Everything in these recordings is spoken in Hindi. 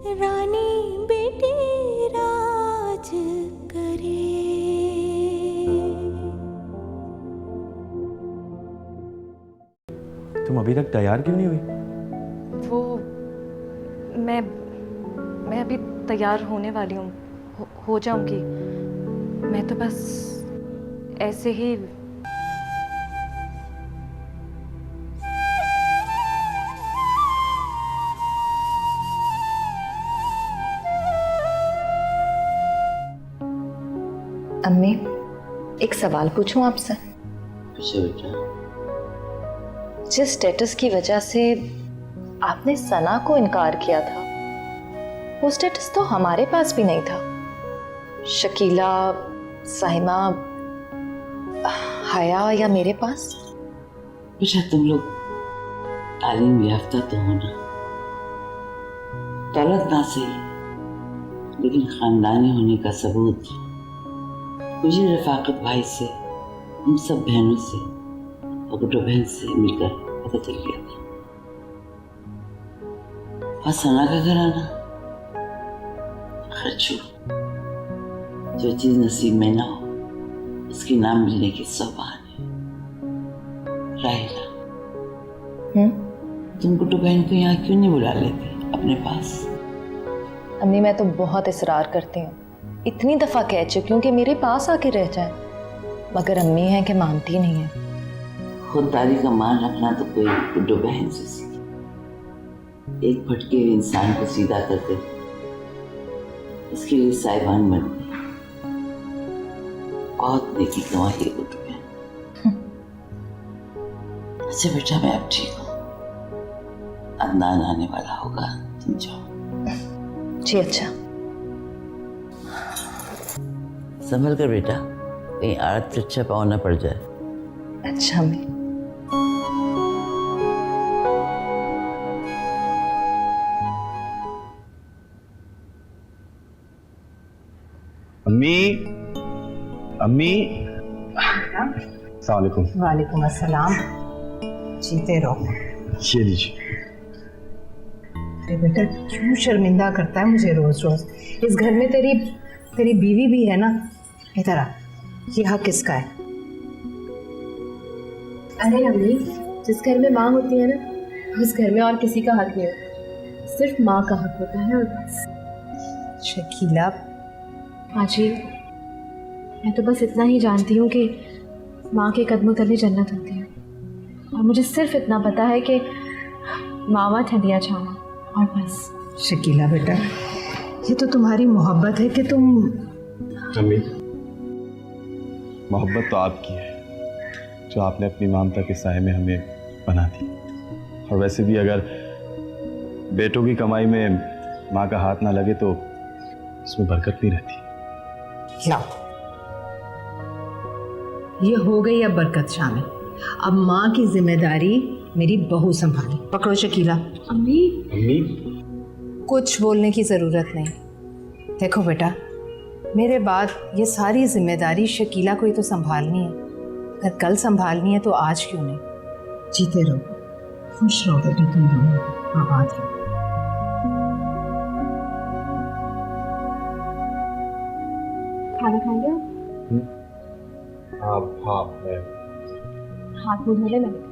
रानी बेटी राज करे। तुम अभी तक तैयार क्यों नहीं हुई? वो मैं अभी तैयार होने वाली हूँ, हो जाऊंगी। मैं तो बस ऐसे ही। अम्मी, एक सवाल पूछूं आपसे? पूछो बेटा। जिस स्टेटस की वजह से आपने सना को इनकार किया था, वो स्टेटस तो हमारे पास भी नहीं था। शकीला, साहिमा, हया या मेरे पास। बेटा तुम लोग तालीम याफ्ता तो हो ना, दौलत ना सही लेकिन खानदानी होने का सबूत मुझे रफाकत भाई से, हम सब बहनों से और गुड्डो बहन से मिलकर पता चल गया था। और सना का घर आना खर्चू, जो चीज नसीब में ना हो उसकी नाम मिलने की 100 बहाने। राहिला, तुम गुड्डो बहन को यहाँ क्यों नहीं बुला लेते अपने पास? अम्मी, मैं तो बहुत इसरार करती हूँ, इतनी दफा कह चुकी हूँ कि मेरे पास आके रह जाए, मगर अम्मी है कि मानती नहीं है। खुददारी का मान रखना तो कोई गुड्डो बहन से सीखे। एक भटके हुए इंसान को सीधा करते उसके लिए साहिबान बन गई। बहुत नेकी कमाई है गुड्डो बहन। अच्छा बेटा, मैं अब ठीक हूँ, अदनान आने वाला होगा, तुम जाओ। जी अच्छा। संभल कर बेटा, कहीं आड़त से अच्छा पाँव न पड़ जाए। अच्छा अम्मी। अम्मी, अम्मी। अस्सलाम वालेकुम। वालेकुम अस्सलाम। जीते रहो। ये लीजिए। अरे बेटा, क्यों शर्मिंदा करता है मुझे रोज रोज? इस घर में तेरी बीवी भी है ना। इधर आ, ये हक किसका है? अरे अम्मी, जिस घर में माँ होती है ना, उस घर में और किसी का हक नहीं होता, सिर्फ माँ का हक होता है और बस। शकीला, माँ जी, मैं तो बस इतना ही जानती हूँ कि माँ के कदमों तले जन्नत होती है, और मुझे सिर्फ इतना पता है कि मावा ठंडिया छावा, और बस। शकीला बेटा, ये तो तुम्हारी मोहब्बत है कि तुम। अम्मी, मोहब्बत तो आपकी है जो आपने अपनी ममता के साए में हमें बना दी। और वैसे भी अगर बेटों की कमाई में माँ का हाथ ना लगे तो उसमें बरकत नहीं रहती। लाओ, ये हो गई अब बरकत शामिल। अब माँ की जिम्मेदारी मेरी बहू संभाले। पकड़ो शकीला। अम्मी, अम्मी, कुछ बोलने की ज़रूरत नहीं। देखो बेटा, मेरे बाद ये सारी जिम्मेदारी शकीला को ही तो संभालनी है। अगर कल संभालनी है तो आज क्यों नहीं? जीते रहो, खुश रहो बेटा, तुम दोनों आबाद रहो। खाना खाएंगे? हाँ हाँ, मैं हाथ मुँह धो ले। मैंने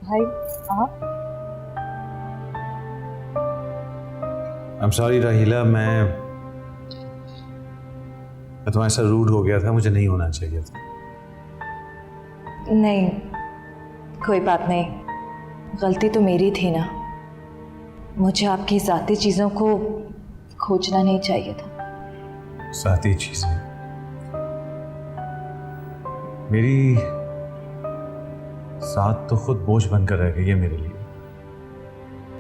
भाई आप? I'm sorry राहिला, मैं तुम्हारे साथ रूड हो गया था, मुझे नहीं होना चाहिए था। नहीं, कोई बात नहीं, गलती तो मेरी थी ना। मुझे आपकी ज़ाती चीज़ों को खोजना नहीं चाहिए था। साथी चीजें मेरी साथ तो खुद बोझ बनकर रह गई है मेरे लिए।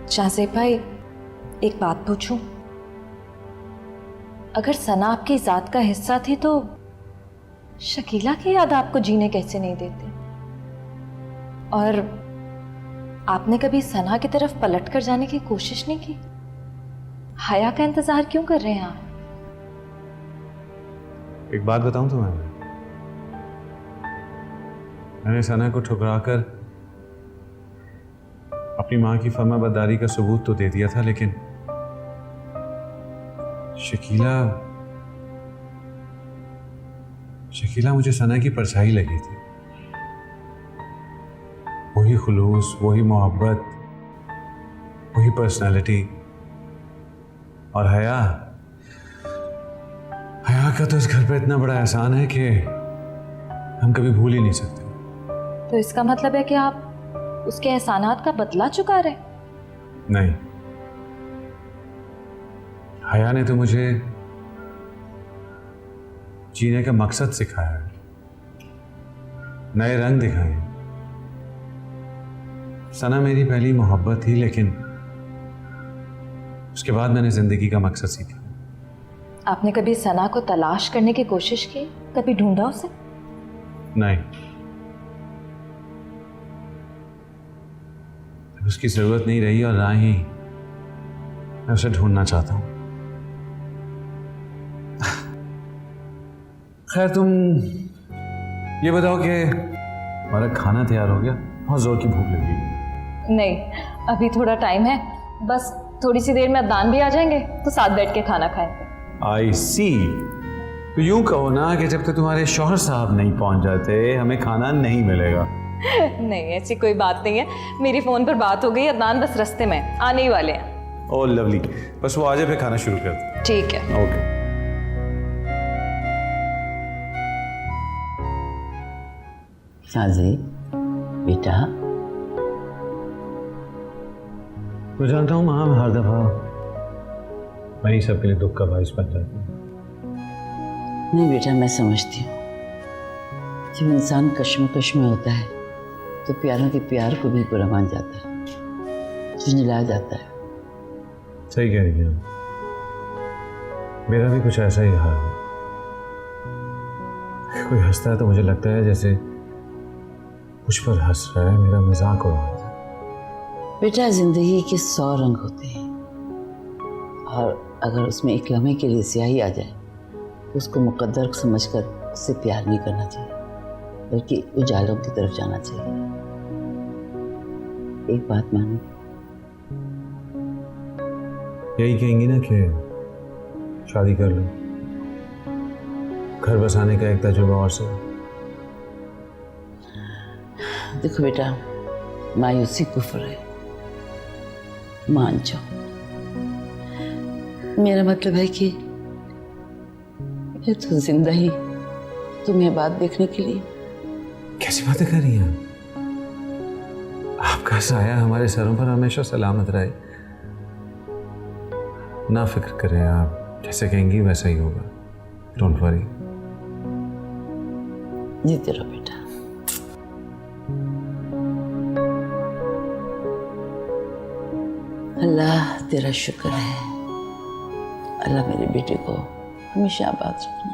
शाहज़ेब भाई, एक बात पूछूं? अगर सना आपकी ज़ात का हिस्सा थी तो शकीला की याद आपको जीने कैसे नहीं देते? और आपने कभी सना की तरफ पलट कर जाने की कोशिश नहीं की? हया का इंतजार क्यों कर रहे हैं आप? एक बात बताऊं तुम्हें, मैंने सना को ठुकरा कर अपनी मां की फर्माबरदारी का सबूत तो दे दिया था, लेकिन शकीला मुझे सना की परछाई लगी थी। वही खुलूस, वही मोहब्बत, वही पर्सनालिटी। और हया का तो इस घर पे इतना बड़ा एहसान है कि हम कभी भूल ही नहीं सकते। तो इसका मतलब है कि आप उसके एहसानात का बदला चुका रहे? नहीं, हया ने तो मुझे जीने का मकसद सिखाया है, नए रंग दिखाए। सना मेरी पहली मोहब्बत थी, लेकिन उसके बाद मैंने जिंदगी का मकसद सीखा। आपने कभी सना को तलाश करने की कोशिश की? कभी ढूंढा उसे? नहीं, उसकी जरूरत नहीं रही और ना ही मैं उसे ढूंढना चाहता हूं। खैर, तुम ये बताओ कि हमारा खाना तैयार हो गया? बहुत जोर की भूख लगी। नहीं, अभी थोड़ा टाइम है, बस थोड़ी सी देर में अदनान भी आ जाएंगे तो साथ बैठ के खाना खाएंगे। आई सी। तो यूं कहो ना कि जब तक तुम्हारे शौहर साहब नहीं पहुंच जाते हमें खाना नहीं मिलेगा। नहीं, ऐसी कोई बात नहीं है। मेरी फोन पर बात हो गई, अदनान बस रास्ते में आने ही वाले हैं। ओह लवली, बस वो आ जाए फिर खाना शुरू कर दे। ठीक है। ओके। साजी बेटा, मैं जानता हूँ माँ, हर दफा मैं ही सबके लिए दुख का बाइस बन जाती हूँ। नहीं बेटा, मैं समझती हूँ जब इंसान कश्मकश में होता है तो प्यारों के प्यार को भी बुरा मान जाता है, झुंझला जाता है। सही कह रही हैं, मेरा भी कुछ ऐसा ही हाल है। कोई हंसता है तो मुझे लगता है जैसे मुझ पर हंस रहा है, मेरा मजाक उड़ा रहा है। बेटा, जिंदगी के 100 रंग होते हैं और अगर उसमें एक लम्हे के लिए स्याही आ जाए तो उसको मुकद्दर समझकर उससे प्यार नहीं करना चाहिए, बल्कि उजालों की तरफ जाना चाहिए। एक बात मानो, यही कहेंगी ना कि शादी कर लो, घर बसाने का एक तजुर्बा और से। देखो बेटा, मायूसी कुफ्र है, मान जाओ। मेरा मतलब है कि मैं तो जिंदा ही तुम्हें बात देखने के लिए। कैसी बातें कर रही हैं आपका साया हमारे सरों पर हमेशा सलामत रहे। ना फिक्र करें आप, जैसे कहेंगी वैसा ही होगा। Don't worry. जीते रहो बेटा। अल्लाह तेरा शुक्र है, अल्लाह मेरे बेटे को हमेशा आबाद रखना।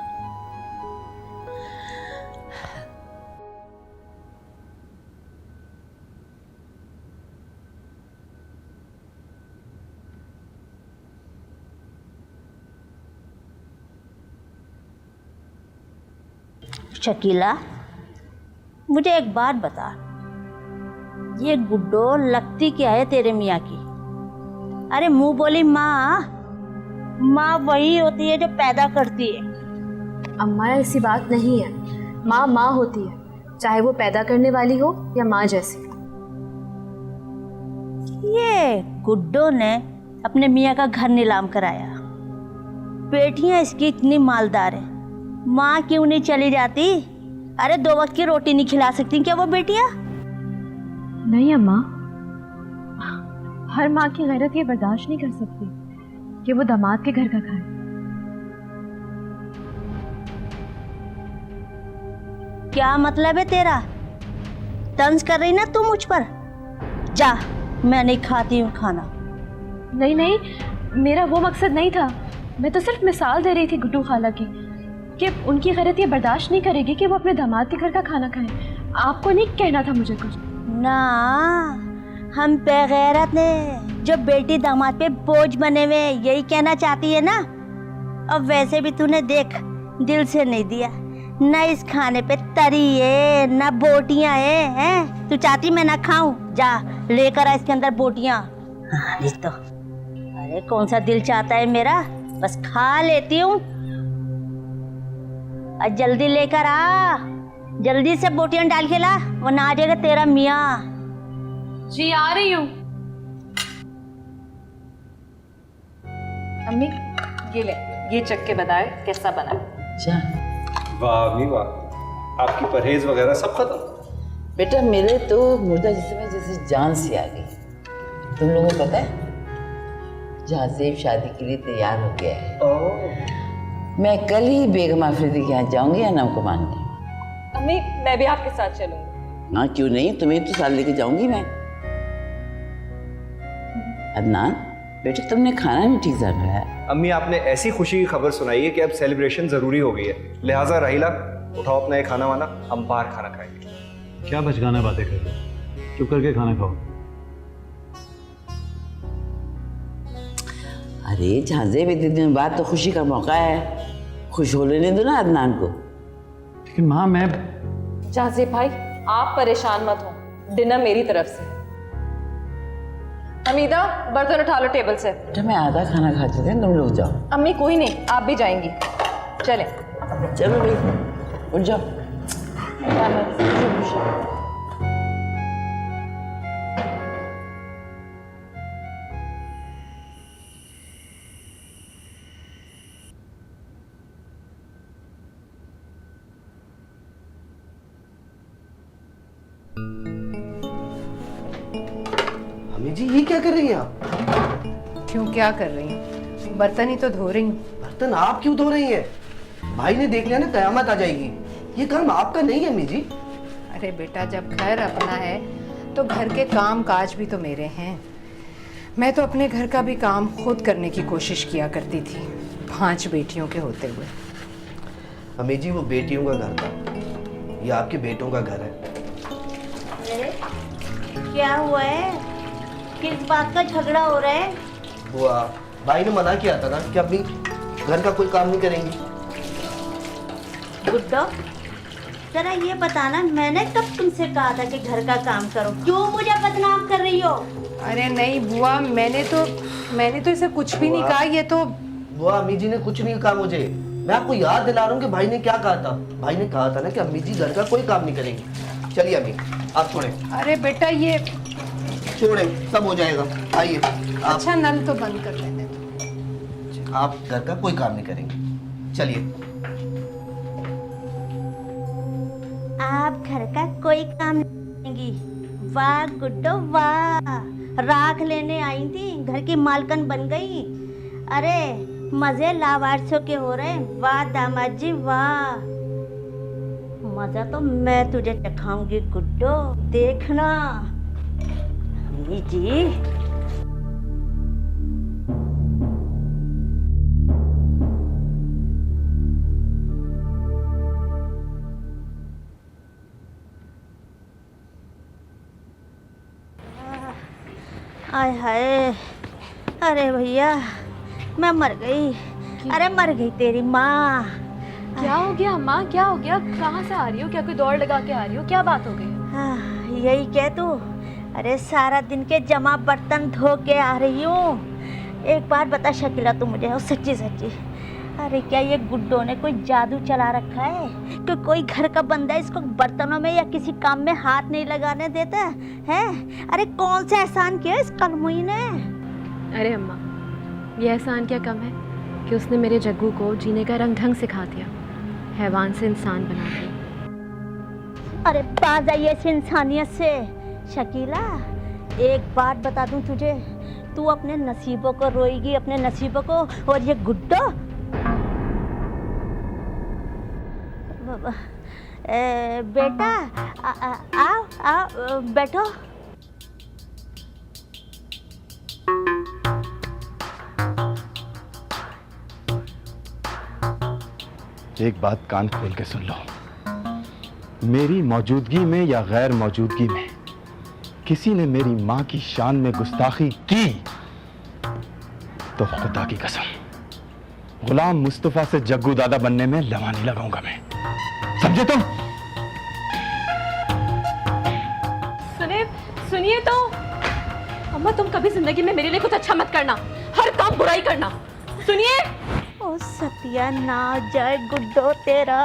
शकीला, मुझे एक बात बता, ये गुड्डो लगती क्या है तेरे मियाँ की? अरे मुंह बोली माँ, माँ वही होती है जो पैदा करती है। अम्मा, ऐसी बात नहीं है। माँ माँ होती है, चाहे वो पैदा करने वाली हो या माँ जैसी। ये गुड्डो ने अपने मियाँ का घर नीलाम कराया। बेटियाँ इसकी इतनी मालदार है, माँ क्यों नहीं चली जाती? अरे 2 वक्त की रोटी नहीं खिला सकती क्या वो बेटियाँ? नहीं अम्मा, हर माँ की गैरत ये बर्दाश्त नहीं कर सकती कि वो दामाद के घर का खाए। क्या मतलब है तेरा? तंज कर रही ना तू मुझ पर? जा, मैं नहीं खाती हूँ खाना। नहीं नहीं, मेरा वो मकसद नहीं था। मैं तो सिर्फ मिसाल दे रही थी गुड्डू खाला की कि उनकी गैरत ये बर्दाश्त नहीं करेगी कि वो अपने दामाद के घर का खाना खाएं। आपको नहीं कहना था मुझे कुछ। ना, हम बेगैरत ने जो बेटी दामाद पे बोझ बने हुए, यही कहना चाहती है ना? और वैसे भी तूने देख दिल से नहीं दिया, न इस खाने पे तरी है न बोटियां हैं। तू चाहती मैं ना खाऊं? जा लेकर आ इसके अंदर बोटियां। नहीं तो अरे कौन सा दिल चाहता है मेरा, बस खा लेती हूँ। और जल्दी लेकर आ, जल्दी से बोटियां डाल के ला, वरना आ जाएगा तेरा मियाँ। जी आ रही हूँ। अम्मी ये ले, ये चख के बताए कैसा बना है। वाह अम्मी वाह, आपकी परहेज वगैरह सब खत्म। बेटा मेरे तो मुर्दा जिस्म में जैसे जान सी आ गई। तुम लोगों को पता है जाज़ेब शादी के लिए तैयार हो गया है। मैं कल ही बेगम आफरीदी के यहाँ जाऊंगी अनम को मानने। अम्मी मैं भी आपके साथ चलूंगी। हाँ क्यों नहीं, तुम्हें तो साथ लेके जाऊंगी मैं। अदनान बेटा तुमने खाना नहीं ठीक से खाया। अम्मी आपने ऐसी खुशी की खबर सुनाई है कि अब सेलिब्रेशन जरूरी हो गई है, लिहाजा राहिला उठाओ अपना ये खाना वाना, हम बाहर खाना खाएंगे। क्या बचकाना बातें कर रहे हो, चुप करके खाना खाओ। अरे जाज़ेब इतने दिन बाद तो खुशी का मौका है, खुश हो लेने दो ना अदनान को। लेकिन माँ मैं जाज़ेब भाई आप परेशान मत हो, डिनर मेरी तरफ से। हमीदा बर्तन उठा लो टेबल से। बेटा मैं आधा खाना खा चुकी हूँ, तुम लोग जाओ। अम्मी कोई नहीं, आप भी जाएंगी, चलें। चलो भाई उठ जाओ। अम्मी जी ये क्या कर रही हैं आप? क्यों क्या कर रही हूँ? बर्तन ही तो धो रही हूँ। बर्तन आप क्यों धो रही हैं? भाई ने देख लिया ना कयामत आ जाएगी। ये काम आपका नहीं है अम्मी जी। अरे बेटा जब घर अपना है तो घर के काम काज भी तो मेरे हैं। मैं तो अपने घर का भी काम खुद करने की कोशिश किया करती थी, 5 बेटियों के होते हुए। अम्मी जी वो बेटियों का घर था, ये आपके बेटों का घर है। क्या हुआ है, किस बात का झगड़ा हो रहा है? बुआ भाई ने मना किया था ना कि अपनी घर का कोई काम नहीं करेंगी। गुड्डो जरा ये बताना, मैंने कब तुमसे कहा था कि घर का काम करो? क्यों मुझे बदनाम कर रही हो? अरे नहीं बुआ, मैंने तो इसे कुछ भी नहीं कहा। ये तो बुआ अम्मी जी ने कुछ नहीं कहा मुझे, मैं आपको याद दिला रहा हूँ कि भाई ने क्या कहा था। भाई ने कहा था ना कि अम्मी जी घर का कोई काम नहीं करेंगी। चलिए अम्मी आप छोड़ें। अरे बेटा ये छोड़ें, सब हो जाएगा। आइए आप। अच्छा नल तो बंद कर लेने दो। आप घर का कोई काम नहीं करेंगे, चलिए। आप घर का कोई काम नहीं करेंगी? वाह गुड्डो वाह, राख लेने आई थी, घर की मालकन बन गई। अरे मजे लावारिसों के हो रहे हैं। वाह दामाद जी वाह, मजा तो मैं तुझे चखाऊंगी गुड्डो, देखना। अम्मी जी आय हाय, अरे भैया मैं मर गई। अरे मर गई तेरी माँ। क्या हो गया माँ, क्या हो गया? कहाँ से आ रही हो? क्या कोई दौड़ लगा के आ रही हो? क्या बात हो गई? यही कह तू। अरे सारा दिन के जमा बर्तन धो के आ रही हूँ। एक बात बता शकीला तू मुझे, सच्ची सच्ची, अरे क्या ये गुड्डो ने कोई जादू चला रखा है कि कोई घर का बंदा इसको बर्तनों में या किसी काम में हाथ नहीं लगाने देता है? अरे कौन सा एहसान किया इस कलमुई ने? अरे अम्मा ये एहसान क्या कम है कि उसने मेरे जग्गू को जीने का रंग ढंग सिखा दिया, हैवान से इंसान बना दिया। अरे बाज आई ऐसी इंसानियत से। शकीला एक बात बता दूं तुझे, तू अपने नसीबों को रोएगी, अपने नसीबों को। और ये गुड्डो बेटा आओ आओ बैठो। एक बात कान खोल के सुन लो, मेरी मौजूदगी में या गैर मौजूदगी में किसी ने मेरी मां की शान में गुस्ताखी की तो खुदा की कसम गुलाम मुस्तफा से जग्गू दादा बनने में लवा नहीं लगाऊंगा मैं, समझे तुम? सुनिए तो अम्मा, तुम कभी जिंदगी में मेरे लिए कुछ अच्छा मत करना, हर काम बुराई करना। सुनिए। ओ सतिया ना जाए गुड्डो तेरा,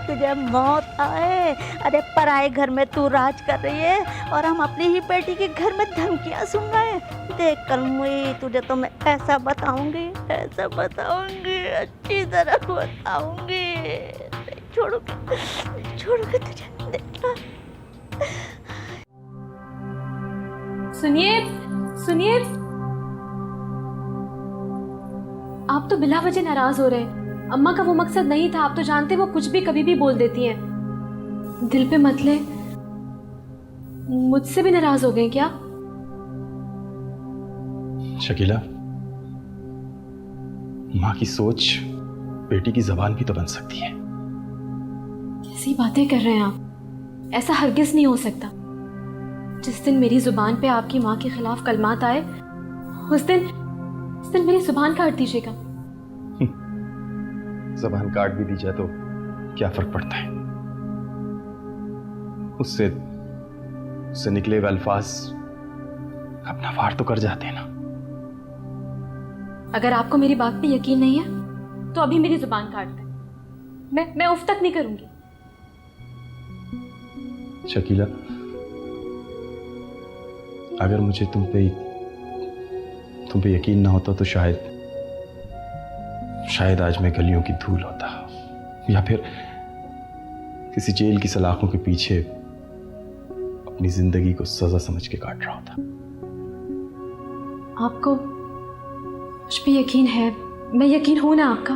तुझे मौत आए। अरे पराए घर में तू राज कर रही है और हम अपनी ही बेटी के घर में धमकियां सुन रहे हैं। देख कर मुई तुझे तो मैं ऐसा बताऊंगी, अच्छी तरह बताऊंगी। छोड़ूंगी तुझे। सुनिए, आप तो बिला वजह नाराज हो रहे हैं। अम्मा का वो मकसद नहीं था, आप तो जानते वो कुछ भी कभी भी बोल देती हैं। दिल पे मत ले। मुझसे भी नाराज हो गए क्या? शकीला, मां की सोच बेटी की जबान भी तो बन सकती है। कैसी बातें कर रहे हैं आप? ऐसा हरगिज नहीं हो सकता। जिस दिन मेरी जुबान पे आपकी माँ के खिलाफ कलमात आए, उस दिन मेरी जुबान काट दीजिएगा। जुबान काट भी दी जाए तो क्या फर्क पड़ता है? उससे निकले हुए अल्फाज अपना वार तो कर जाते हैं ना। अगर आपको मेरी बात पे यकीन नहीं है तो अभी मेरी जुबान काट दें। मैं उफ तक नहीं करूंगी। शकीला, अगर मुझे तुम पे यकीन ना होता तो शायद आज मैं गलियों की धूल होता, या फिर किसी जेल की सलाखों के पीछे अपनी जिंदगी को सजा समझ के काट रहा होता। आपको मुझ पे यकीन है? मैं यकीन हूं ना आपका?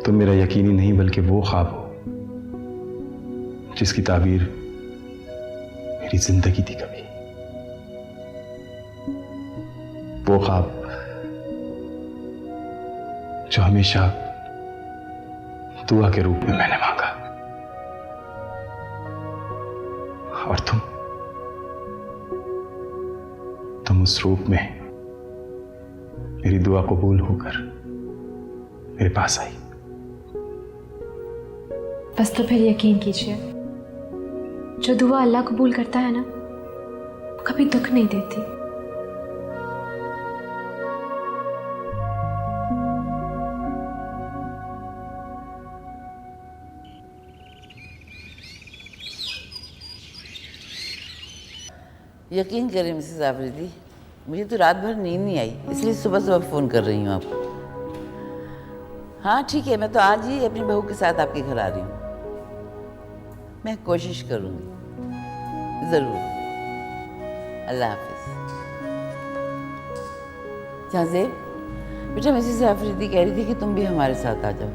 तुम मेरा यकीनी नहीं बल्कि वो ख्वाब हो जिसकी ताबीर मेरी जिंदगी थी कभी। वो ख्वाब जो हमेशा दुआ के रूप में मैंने मांगा, और तुम उस रूप में मेरी दुआ कबूल होकर मेरे पास आई। बस तो फिर यकीन कीजिए, जो दुआ अल्लाह कबूल करता है ना, कभी दुख नहीं देती। यकीन करें मिसेस आफरीदी, मुझे तो रात भर नींद नहीं आई, इसलिए सुबह सुबह फ़ोन कर रही हूँ आपको। हाँ ठीक है, मैं तो आज ही अपनी बहू के साथ आपके घर आ रही हूँ। मैं कोशिश करूँगी ज़रूर। अल्लाह हाफिज़। जाज़ेब बेटा, मिसेस आफरीदी कह रही थी कि तुम भी हमारे साथ आ जाओ।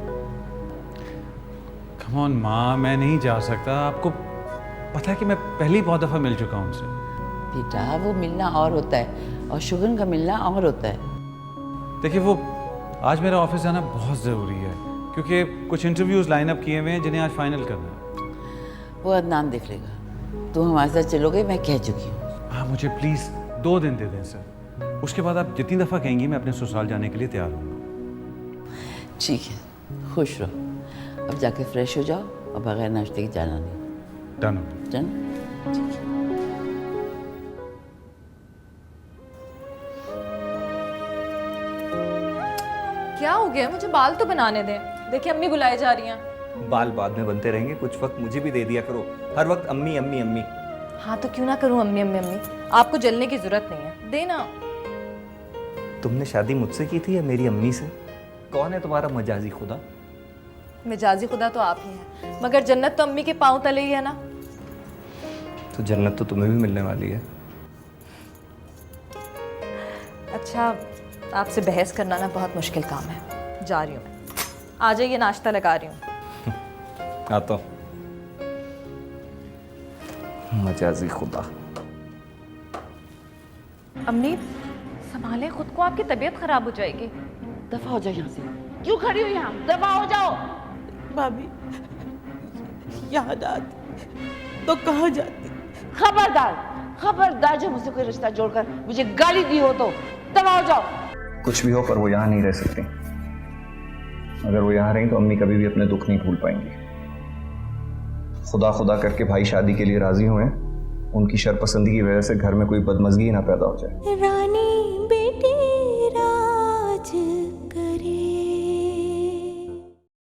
कम ऑन माँ, मैं नहीं जा सकता। आपको पता है कि मैं पहली बहुत दफ़ा मिल चुका हूँ उनसे। बेटा वो मिलना और होता है और शुगन का मिलना और होता है। देखिए, वो आज मेरा ऑफिस जाना बहुत ज़रूरी है क्योंकि कुछ इंटरव्यूज़ लाइन अप किए हुए हैं जिन्हें आज फाइनल करना है। वो अदनान देख लेगा। तुम हमारे साथ चलोगे, मैं कह चुकी हूँ। हाँ, मुझे प्लीज़ 2 दिन दे दें सर। उसके बाद आप जितनी दफ़ा कहेंगी मैं अपने ससुराल जाने के लिए तैयार हूँ। ठीक है, खुश रहो। अब जाके फ्रेश हो जाओ और बगैर नाश्ते के जाना नहीं। डन। डन। क्या हो गया? मुझे बाल तो बनाने दें। देखिए अम्मी बुलाई जा रही हैं। बाल बाद में बनते रहेंगे, कुछ वक्त मुझे भी दे दिया करो। हर वक्त अम्मी अम्मी अम्मी। हाँ तो क्यों ना करूं अम्मी अम्मी अम्मी। आपको जलने की जरूरत नहीं है, देना। तुमने शादी मुझसे की थी या मेरी अम्मी से? कौन है तुम्हारा मजाजी खुदा? मिजाजी खुदा तो आप ही हैं, मगर जन्नत तो अम्मी के पांव तले ही है ना। तो जन्नत तो तुम्हें भी मिलने वाली है। अच्छा, आपसे बहस करना ना बहुत मुश्किल काम है। जा रही हूँ मैं। आ जाइए, नाश्ता लगा रही हूँ। आता हूँ। मजाजी खुदा। अम्मी संभालें खुद को, आपकी तबीयत खराब हो जाएगी। दफा हो जाओ यहाँ से। क्यों खड़ी हो यहाँ? दफा हो जाओ। भाभी याद आती तो कहाँ जाती? खबरदार जो मुझसे कोई रिश्ता जोड़कर मुझे गाली दी हो तो तबाह हो जाओ। कुछ भी हो पर वो यहाँ नहीं रह सकती। अगर वो यहाँ रही तो अम्मी कभी भी अपने दुख नहीं भूल पाएंगी। खुदा खुदा करके भाई शादी के लिए राजी हुए, उनकी शरपसंदी की वजह से घर में कोई बदमजगी ना पैदा हो जाए। रानी बेटी राज करे।